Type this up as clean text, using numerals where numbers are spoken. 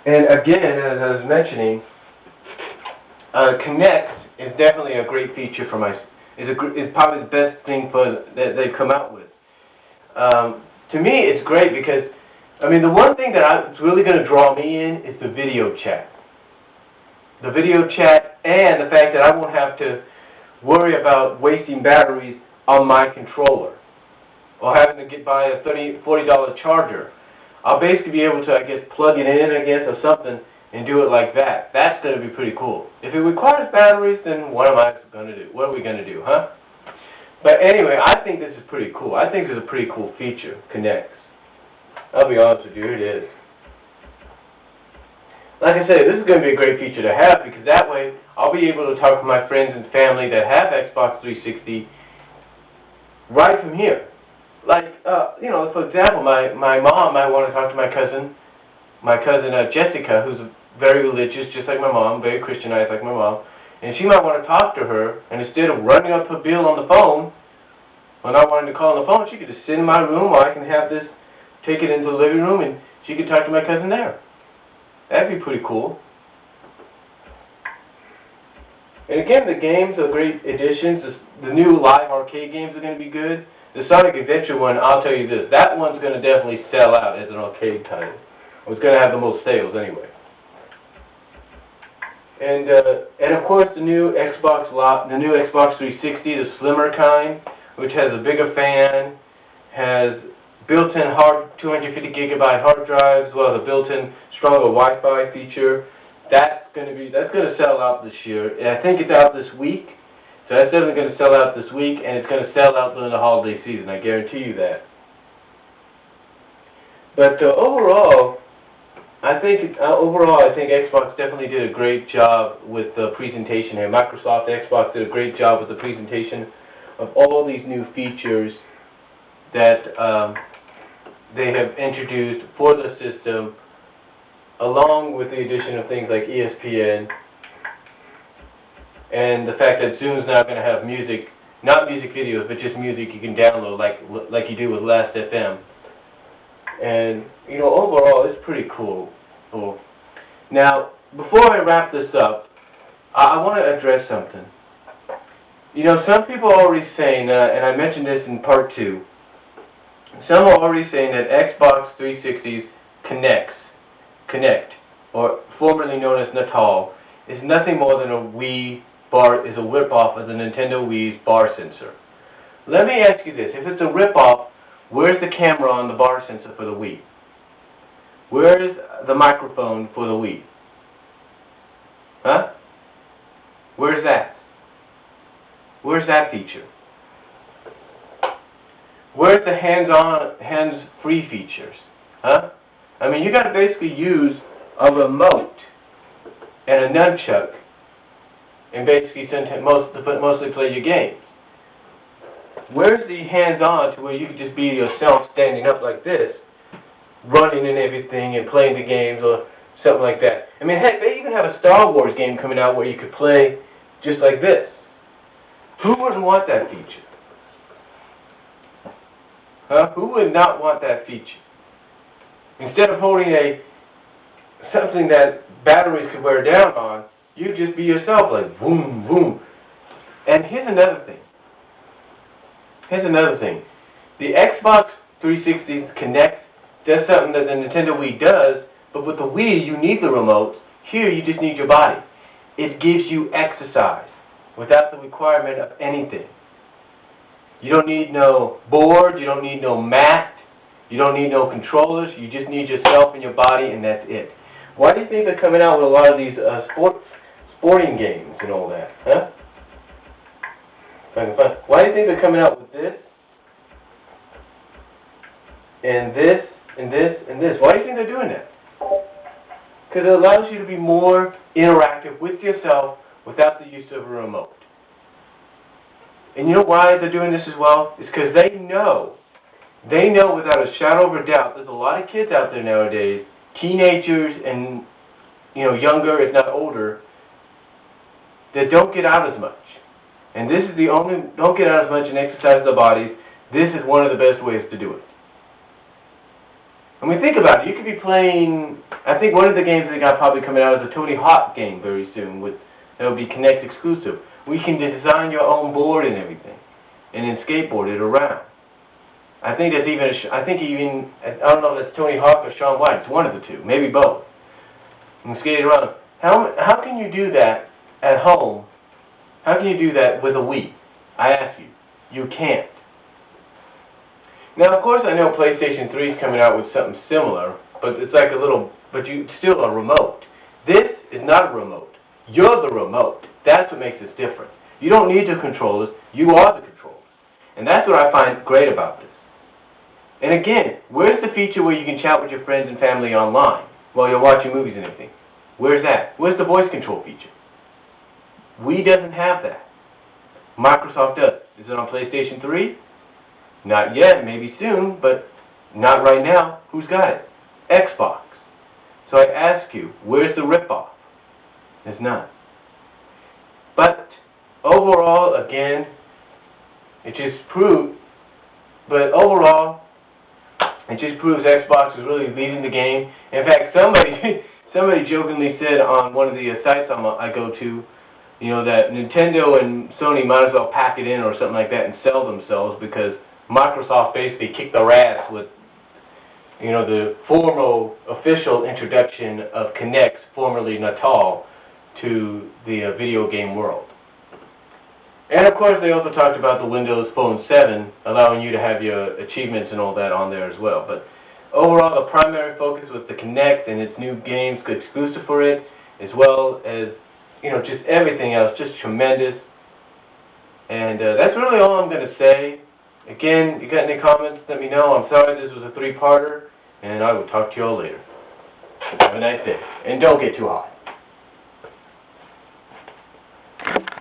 And again, as I was mentioning, Kinect is definitely a great feature for is probably the best thing that they've come out with. To me, it's great because, I mean, the one thing that's really going to draw me in is the video chat. The video chat and the fact that I won't have to worry about wasting batteries on my controller or having to buy a $40 charger. I'll basically be able to, I guess, plug it in, or something, and do it like that. That's going to be pretty cool. If it requires batteries, then what am I going to do? What are we going to do, huh? But anyway, I think this is pretty cool. I think it's a pretty cool feature, Kinect. I'll be honest with you, it is. Like I said, this is going to be a great feature to have because that way I'll be able to talk to my friends and family that have Xbox 360 right from here. Like, you know, for example, my mom might want to talk to my cousin Jessica, who's very religious, just like my mom, very Christianized like my mom, and she might want to talk to her, and instead of running up her bill on the phone, or not wanting to call on the phone, she could just sit in my room, or I can have this, take it into the living room, and she could talk to my cousin there. That'd be pretty cool. And again, the games are great additions. The new live arcade games are going to be good. The Sonic Adventure one, I'll tell you this, that one's going to definitely sell out as an arcade title. It's going to have the most sales anyway. And of course the new Xbox 360, the slimmer kind, which has a bigger fan, has built-in 250 gigabyte hard drives, as well as a built-in stronger Wi-Fi feature. That's going to sell out this year. And I think it's out this week. So that's definitely going to sell out this week, and it's going to sell out during the holiday season. I guarantee you that. But overall, I think Xbox definitely did a great job with the presentation here. Microsoft Xbox did a great job with the presentation of all these new features that they have introduced for the system, along with the addition of things like ESPN. And the fact that Zoom's now going to have music, not music videos, but just music you can download like you do with Last.fm. And, you know, overall, it's pretty cool. Now, before I wrap this up, I want to address something. You know, some people are already saying, and I mentioned this in part 2, some are already saying that Xbox 360's Kinect, or formerly known as Natal, is nothing more than is a rip-off of the Nintendo Wii's bar sensor. Let me ask you this. If it's a rip-off, where's the camera on the bar sensor for the Wii? Where's the microphone for the Wii? Huh? Where's that? Where's that feature? Where's the hands-free features? Huh? I mean, you got to basically use a remote and a nunchuck and basically mostly play your games. Where's the hands-on to where you could just be yourself standing up like this, running and everything and playing the games or something like that? I mean, heck, they even have a Star Wars game coming out where you could play just like this. Who wouldn't want that feature? Huh? Who would not want that feature? Instead of holding something that batteries could wear down on, you just be yourself, like boom, boom. And here's another thing. The Xbox 360 Kinect does something that the Nintendo Wii does, but with the Wii, you need the remote. Here, you just need your body. It gives you exercise without the requirement of anything. You don't need no board, you don't need no mat, you don't need no controllers, you just need yourself and your body, and that's it. Why do you think they're coming out with a lot of these sporting games and all that, huh? Why do you think they're coming out with this, and this, and this, and this? Why do you think they're doing that? Because it allows you to be more interactive with yourself without the use of a remote. And you know why they're doing this as well? It's because they know without a shadow of a doubt, there's a lot of kids out there nowadays, teenagers and, you know, younger, if not older, that don't get out as much. And this is don't get out as much and exercise their bodies. This is one of the best ways to do it. I mean, think about it. You could be playing I think one of the games they got probably coming out is a Tony Hawk game very soon. That will be Kinect exclusive. We can design your own board and everything, and then skateboard it around. I think that's even. I don't know if that's Tony Hawk or Shaun White. It's one of the two, maybe both. You can skate it around. How can you do that at home? How can you do that with a Wii? I ask you. You can't. Now, of course, I know PlayStation 3 is coming out with something similar, but it's like still a remote. This is not a remote. You're the remote. That's what makes this different. You don't need the controllers. You are the controllers. And that's what I find great about this. And again, where's the feature where you can chat with your friends and family online while you're watching movies and everything? Where's that? Where's the voice control feature? Wii doesn't have that. Microsoft does. Is it on PlayStation 3? Not yet, maybe soon, but not right now. Who's got it? Xbox. So I ask you, where's the ripoff? There's none. But overall, again, it just proves Xbox is really leading the game. In fact, somebody jokingly said on one of the sites I go to, you know, that Nintendo and Sony might as well pack it in or something like that and sell themselves, because Microsoft basically kicked their ass with, you know, the formal official introduction of Kinect, formerly Natal, to the video game world. And of course they also talked about the Windows Phone 7 allowing you to have your achievements and all that on there as well. But overall, the primary focus was the Kinect and its new games exclusive for it, as well as, you know, just everything else, just tremendous. And that's really all I'm going to say. Again, you got any comments, let me know. I'm sorry this was a three-parter, and I will talk to you all later. Have a nice day. And don't get too hot.